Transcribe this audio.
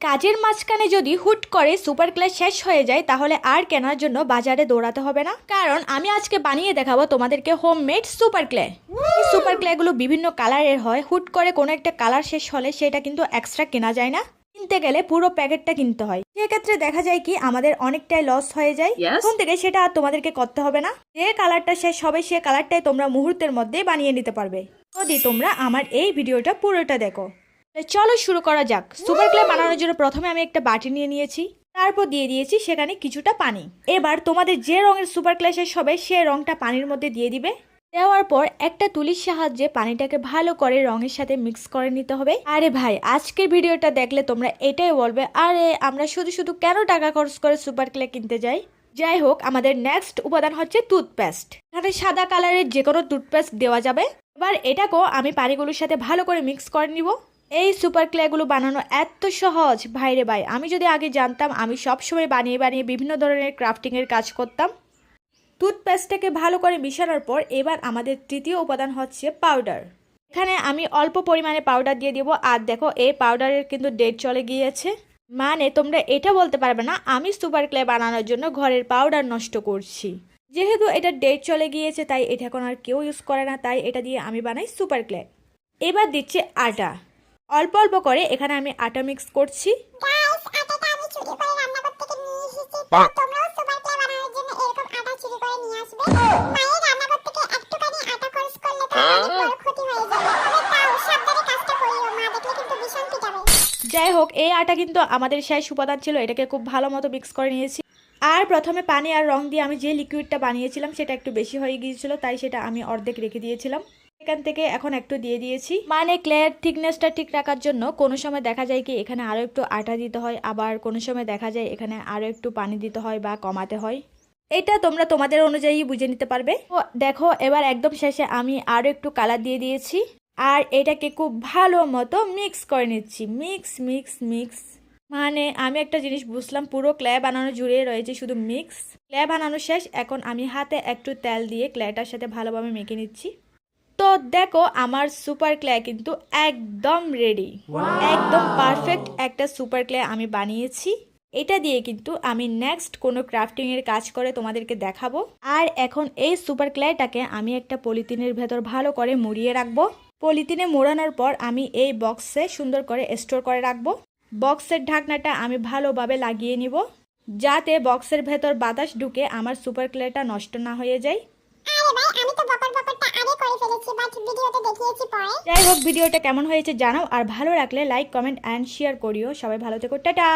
কাজের মাঝখানে যদি হুট করে সুপার ক্লে শেষ হয়ে যায় তাহলে আর কেনার জন্য বাজারে দৌড়াতে হবে না, কারণ আমি আজকে বানিয়ে দেখাবো তোমাদেরকে হোমমেড সুপার ক্লে। এই সুপার ক্লেগুলো বিভিন্ন কালারের হয়, হুট করে কোনো একটা কালার শেষ হলে সেটা কিন্তু এক্সট্রা কেনা যায় না, কিনতে গেলে পুরো প্যাকেটটা কিনতে হয়। সেক্ষেত্রে দেখা যায় কি আমাদের অনেকটাই লস হয়ে যায়। এখন থেকে সেটা আর তোমাদেরকে করতে হবে না, যে কালারটা শেষ হবে সে কালারটাই তোমরা মুহূর্তের মধ্যে বানিয়ে নিতে পারবে, যদি তোমরা আমার এই ভিডিওটা পুরোটা দেখো। চলো শুরু করা যাক। সুপার ক্লে বানানোর জন্য প্রথমে আমি একটা বাটি নিয়ে নিয়েছি, তারপর দিয়ে দিয়েছি সেখানে কিছুটা পানি। এবার তোমাদের যে রঙের সুপার ক্লে শেষ হবে সে রংটা পানির মধ্যে দিয়ে দিবে। দেওয়ার পর একটা তুলির সাহায্যে পানিটাকে ভালো করে রঙের সাথে মিক্স করে নিতে হবে। আরে ভাই, আজকের ভিডিওটা দেখলে তোমরা এটাই বলবে, আরে আমরা শুধু শুধু কেন টাকা খরচ করে সুপার ক্লে কিনতে যাই। যাই হোক, আমাদের নেক্সট উপাদান হচ্ছে টুথপেস্ট। এখানে সাদা কালারের যে কোনো টুথপেস্ট দেওয়া যাবে। এবার এটাকেও আমি পানিগুলোর সাথে ভালো করে মিক্স করে নিব। এই সুপার ক্লেগুলো বানানো এত সহজ ভাইরে ভাই, আমি যদি আগে জানতাম আমি সবসময় বানিয়ে বানিয়ে বিভিন্ন ধরনের ক্রাফটিংয়ের কাজ করতাম। টুথপেস্টটাকে ভালো করে মিশানোর পর এবার আমাদের তৃতীয় উপাদান হচ্ছে পাউডার। এখানে আমি অল্প পরিমাণে পাউডার দিয়ে দেবো। আর দেখো, এই পাউডারের কিন্তু ডেট চলে গিয়েছে, মানে তোমরা এটা বলতে পারবে না আমি সুপার ক্লে বানানোর জন্য ঘরের পাউডার নষ্ট করছি। যেহেতু এটা ডেট চলে গিয়েছে তাই এটা এখন আর কেউ ইউজ করে না, তাই এটা দিয়ে আমি বানাই সুপার ক্লে। এবার দিচ্ছি আটা, অল্প অল্প করে এখানে আমি আটা মিক্স করছি। যাই হোক, এই আটা কিন্তু আমাদের শেষ উপাদান ছিল, এটাকে খুব ভালো মতো মিক্স করে নিয়েছি। আর প্রথমে পানি আর রং দিয়ে আমি যে লিকুইডটা বানিয়েছিলাম সেটা একটু বেশি হয়ে গিয়েছিল, তাই সেটা আমি অর্ধেক রেখে দিয়েছিলাম। এখান থেকে এখন একটু দিয়ে দিয়েছি, মানে ক্লের থিকনেসটা ঠিক রাখার জন্য। কোনো সময় দেখা যায় কি এখানে আরও একটু আটা দিতে হয়, আবার কোনো সময় দেখা যায় এখানে আরও একটু পানি দিতে হয় বা কমাতে হয়। এটা তোমরা তোমাদের অনুযায়ী বুঝে নিতে পারবে। ও দেখো, এবার একদম শেষে আমি আরও একটু কালার দিয়ে দিয়েছি আর এটাকে খুব ভালো মতো মিক্স করে নিচ্ছি। মিক্স মিক্স মিক্স, মানে আমি একটা জিনিস বুঝলাম, পুরো ক্লে বানানো জুড়ে রয়েছে শুধু মিক্স। ক্লে বানানো শেষ, এখন আমি হাতে একটু তেল দিয়ে ক্লেটার সাথে ভালোভাবে মেখে নিচ্ছি। তো দেখো, আমার সুপার ক্লে কিন্তু একদম রেডি, একদম পারফেক্ট একটা সুপার ক্লে আমি বানিয়েছি। এটা দিয়ে কিন্তু আমি নেক্সট কোনো ক্রাফটিং এর কাজ করে তোমাদেরকে দেখাবো। আর এখন এই সুপার ক্লেটাকে আমি একটা পলিথিনের ভেতর ভালো করে মুড়িয়ে রাখবো। পলিথিনে মোড়ানোর পর আমি এই বক্সে সুন্দর করে স্টোর করে রাখবো। বক্সের ঢাকনাটা আমি ভালোভাবে লাগিয়ে নিব, যাতে বক্সের ভেতর বাতাস ঢুকে আমার সুপার ক্লেটা নষ্ট না হয়ে যায়। যাই হোক, ভিডিওটা কেমন হয়েছে জানাও, আর ভালো লাগলে লাইক কমেন্ট অ্যান্ড শেয়ার করিও। সবাই ভালো থেকো, টাটা।